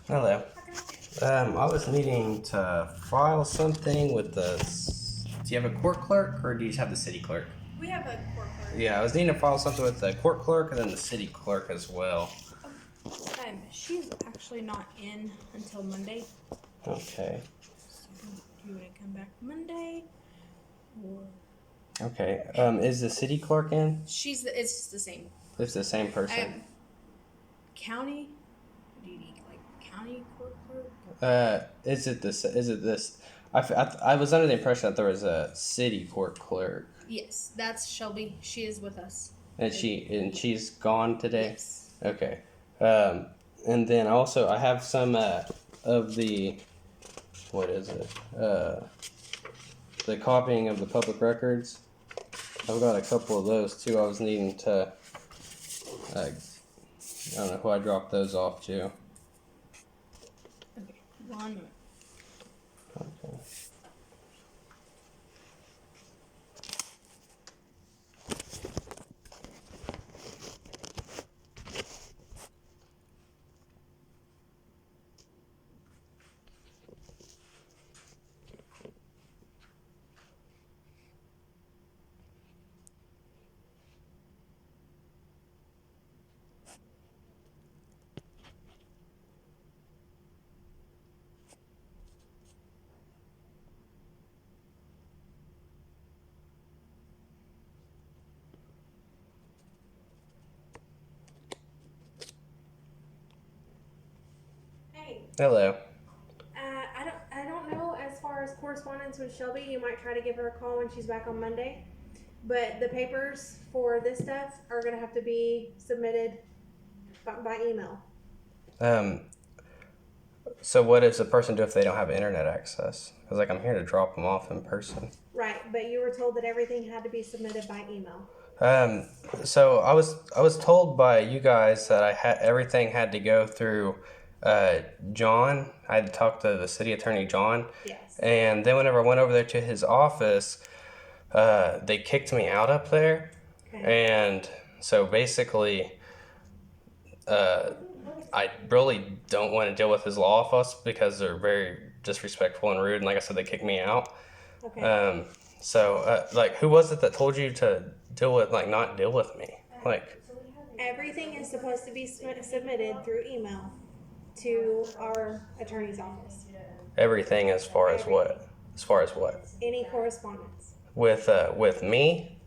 Hello. I was needing to file something with the. Do you have a court clerk or do you just have the city clerk? We have a court clerk. Yeah, I was needing to file something with the court clerk and then the city clerk as well. She's actually not in until Monday. Okay. So do you want to come back Monday? Or Okay. Is the city clerk in? it's the same. It's the same person. County? Do you need like county court clerk? Is it this? Is it this? I was under the impression that there was a city court clerk. Yes, that's Shelby. She is with us. And she's gone today? Yes. Okay. And then also I have some of the, what is it? The copying of the public records. I've got a couple of those too. I was needing to, I don't know who I dropped those off to. Okay. 1 minute. Okay. Hello. I don't know as far as correspondence with Shelby. You might try to give her a call when she's back on Monday. But the papers for this stuff are going to have to be submitted by email. So what does the person do if they don't have internet access? Because I'm here to drop them off in person. Right, but you were told that everything had to be submitted by email. So I was told by you guys that everything had to go through John. I had to talk to the city attorney, John. Yes. And then whenever I went over there to his office, they kicked me out up there. Okay. And so basically, I really don't want to deal with his law office because they're very disrespectful and rude. And like I said, they kicked me out. Okay. Who was it that told you to not deal with me? Everything is supposed to be submitted through email to our attorney's office. Everything as far as what? As far as what? Any correspondence. With me?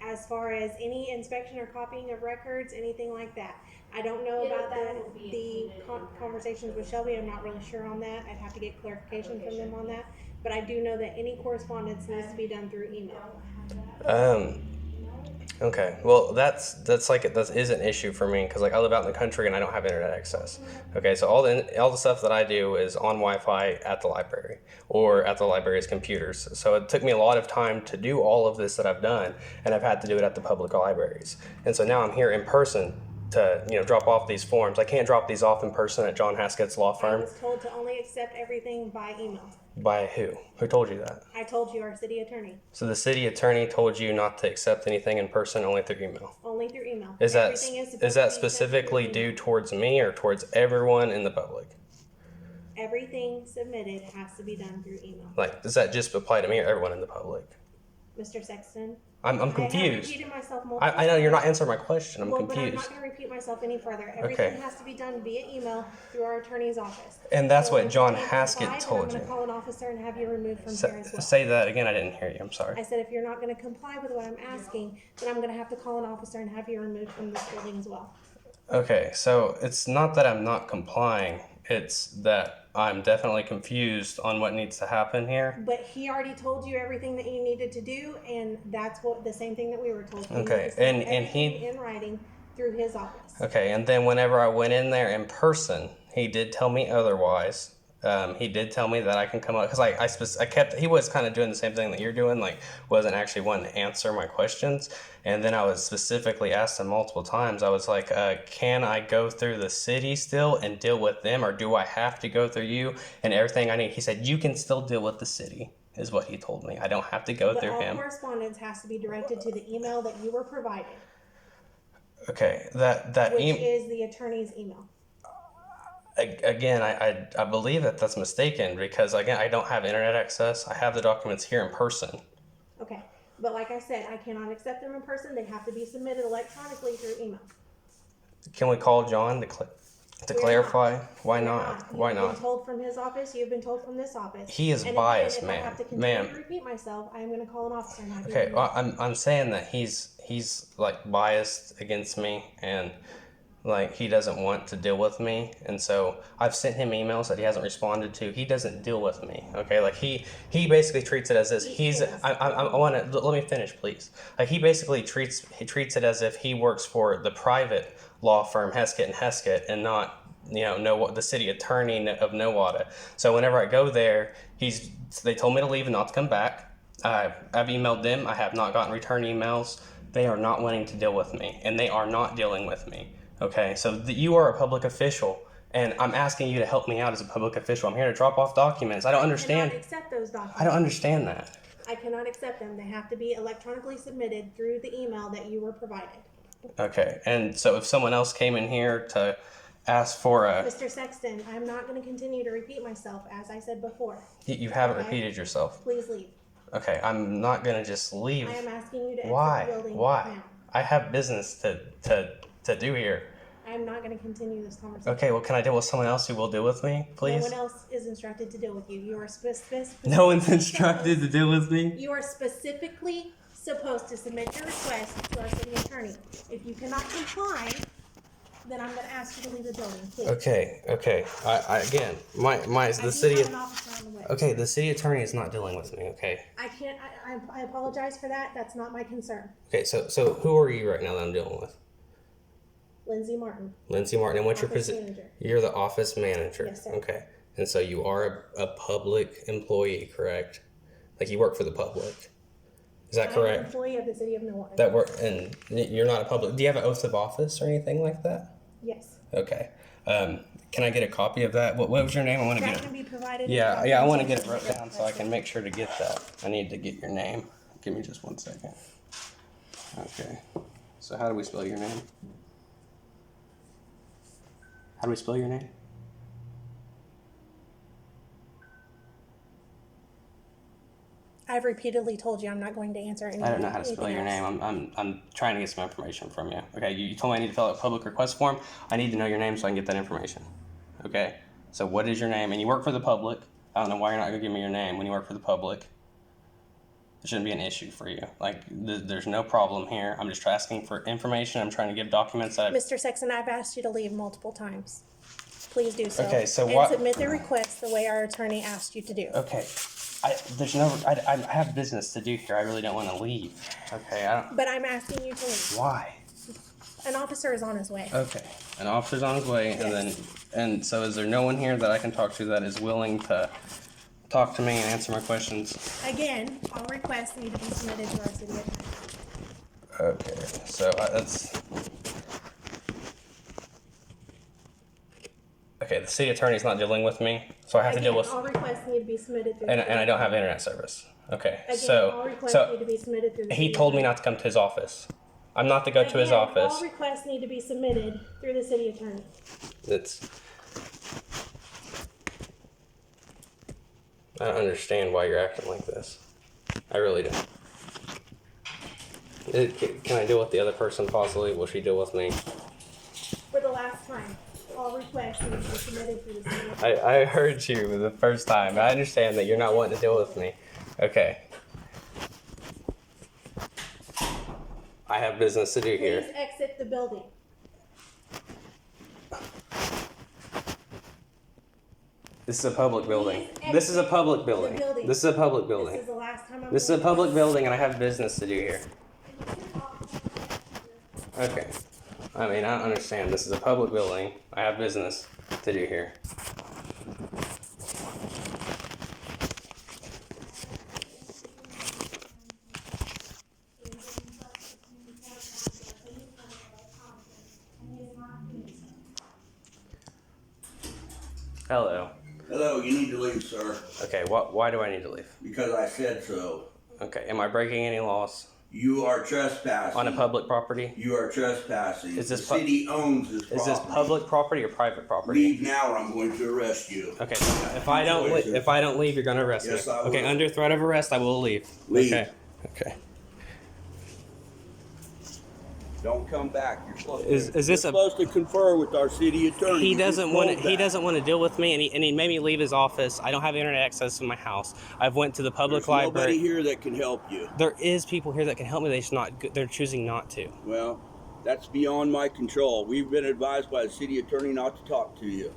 As far as any inspection or copying of records, anything like that. I don't know about the conversations with Shelby. I'm not really sure on that. I'd have to get clarification from them on that. But I do know that any correspondence needs to be done through email. Okay. Well, that is an issue for me because I live out in the country and I don't have internet access. Okay, so all the stuff that I do is on Wi-Fi at the library or at the library's computers. So it took me a lot of time to do all of this that I've done, and I've had to do it at the public libraries. And so now I'm here in person to drop off these forms. I can't drop these off in person at John Haskett's law I firm. was told to only accept everything by email. By who? Who told you that? I told you, our city attorney. So the city attorney told you not to accept anything in person, only through email. Only through email. Is that Everything specifically due towards me or towards everyone in the public? Everything submitted has to be done through email. Does that just apply to me or everyone in the public? Mr. Sexton. I'm I have confused. repeated myself multiple I know you're not times. answering my question. I'm But I'm confused. not going to repeat myself any further. Everything has to be done via email through our attorney's office. And that's what if John you can't Haskett comply, then told I'm going you. to call an officer and have you removed from here as well. Say that again. I didn't hear you. I'm sorry. I said if you're not going to comply with what I'm asking, then I'm going to have to call an officer and have you removed from this building as well. Okay, so it's not that I'm not complying. It's that I'm definitely confused on what needs to happen here. But he already told you everything that you needed to do, and that's the same thing that we were told. Okay, and he in writing through his office. Okay, and then whenever I went in there in person, he did tell me otherwise. He did tell me that I can come up because he was kind of doing the same thing that you're doing, wasn't actually wanting to answer my questions. And then I was specifically asked him multiple times. I was like, can I go through the city still and deal with them, or do I have to go through you and everything I need? He said, you can still deal with the city, is what he told me. I don't have to go through him. All correspondence has to be directed to the email that you were provided. Okay, that which is the attorney's email. Again, I believe that that's mistaken because, again, I don't have internet access. I have the documents here in person. Okay, but like I said, I cannot accept them in person. They have to be submitted electronically through email. Can we call John to clarify? Why not? Why You've not? been told from his office. You've been told from this office. He is and biased, if ma'am. I have to continue to repeat myself, I am going to call an officer. And Okay, well, I'm saying that he's like biased against me, and like he doesn't want to deal with me, and so I've sent him emails that he hasn't responded to. He doesn't deal with me. Okay, like he basically treats it as this. I want to let me finish, please. Like he basically treats it as if he works for the private law firm Heskett and Heskett, and not the city attorney of Nowata. So whenever I go there, they told me to leave and not to come back. I've emailed them. I have not gotten return emails. They are not wanting to deal with me, and they are not dealing with me. Okay, so you are a public official, and I'm asking you to help me out as a public official. I'm here to drop off documents. I don't understand. I cannot accept those documents. I don't understand that. I cannot accept them. They have to be electronically submitted through the email that you were provided. Okay, and so if someone else came in here to ask for a... Mr. Sexton, I'm not going to continue to repeat myself, as I said before. You haven't repeated yourself. Please leave. Okay, I'm not going to just leave. I am asking you to exit Why? the building Why? now. I have business to do here. I'm not going to continue this conversation. Okay, well, can I deal with someone else who will deal with me, please? No one else is instructed to deal with you. You are No one's instructed to deal with me? You are specifically supposed to submit your request to our city attorney. If you cannot comply, then I'm going to ask you to leave the building, please. Okay. I again, the city. Have an officer on the way. Okay, the city attorney is not dealing with me. Okay. I can't. I apologize for that. That's not my concern. Okay, so who are you right now that I'm dealing with? Lindsay Martin. Lindsay Martin, and what's your Office position? manager. You're the office manager. Yes, sir. Okay, and so you are a public employee, correct? Like you work for the public. Is that I'm correct? an employee of the city of Nowata. That work, and you're not a public. Do you have an oath of office or anything like that? Yes. Okay. Can I get a copy of that? What was your name? I want to That get it. can be provided. Yeah, I want to get it wrote down so I can make sure to get that. I need to get your name. Give me just 1 second. Okay. So how do we spell your name? How do we spell your name? I've repeatedly told you I'm not going to answer anything. I don't know how to spell your name. I'm trying to get some information from you. Okay, you told me I need to fill out a public request form. I need to know your name so I can get that information. Okay, so what is your name? And you work for the public. I don't know why you're not going to give me your name when you work for the public. It shouldn't be an issue for you. Like, there's no problem here. I'm just asking for information. I'm trying to give documents that Mr. Sexton, I've asked you to leave multiple times. Please do so. Okay, so and what? submit the request the way our attorney asked you to do. Okay. I have business to do here. I really don't want to leave. Okay, I don't. But I'm asking you to leave. Why? An officer is on his way. Okay, an officer's on his way, and so is there no one here that I can talk to that is willing to talk to me and answer my questions? Again, all requests need to be submitted to our city attorney. Okay, so that's. Okay, the city attorney's not dealing with me, so I have to deal with. All requests need to be submitted through. And I don't have internet service. Okay, Again, all requests need to be submitted through the he city told me attorney. not to come to his office. I'm not to go to his office. All requests need to be submitted through the city attorney. I don't understand why you're acting like this. I really don't. Can I deal with the other person possibly? Will she deal with me? For the last time, all requests need to be submitted through the city attorney. I heard you the first time. I understand that you're not wanting to deal with me. Okay. I have business to do here. Please exit the building. This is a public building. Please This is a public the building. building. This is a public building. This is the last time I'm This is a public building, and I have business to do here. Okay. I mean, I don't understand. This is a public building. I have business to do here. Hello. Hello, you need to leave, sir, Okay, why do I need to leave? because I said so. Okay, am I breaking any laws? You are trespassing. On a public property? You are trespassing. Is this the city owns this property. Is this public property or private property? Leave now or I'm going to arrest you. Okay. If I don't leave, you're going to arrest Yes, me. I will. Okay, under threat of arrest, I will leave. Leave. Okay. Don't come back. You're supposed to confer with our city attorney. He doesn't want to deal with me, and he made me leave his office. I don't have internet access to my house. I've went to the public library. Nobody here that can help you. There is people here that can help me. They're choosing not to. Well, that's beyond my control. We've been advised by the city attorney not to talk to you.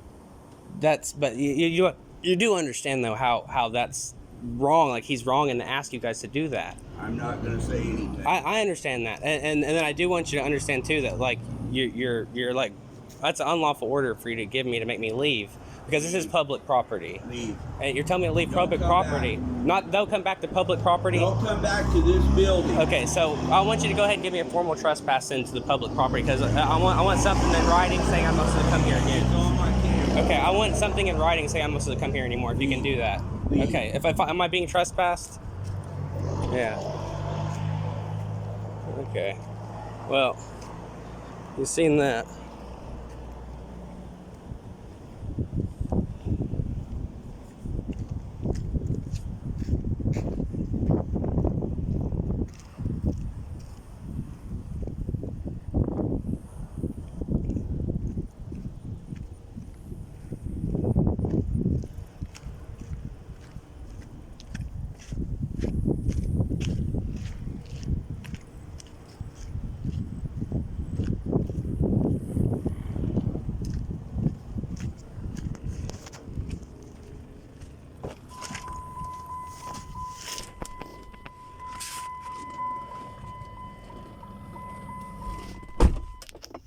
But you do understand though how that's wrong. Like he's wrong and to ask you guys to do that. I'm not going to say anything. I understand that, and then I do want you to understand too that like you're like that's an unlawful order for you to give me to make me leave because this is public property. Leave. And you're telling me to leave public property. Don't come back to public property. Don't come back to this building. Okay, so I want you to go ahead and give me a formal trespass into the public property because I want something in writing saying I'm not supposed to come here again. It's on my camera. Okay, I want something in writing saying I'm not supposed to come here anymore. If you can do that. Leave. Okay, am I being trespassed? Yeah. Okay. Well, you've seen that.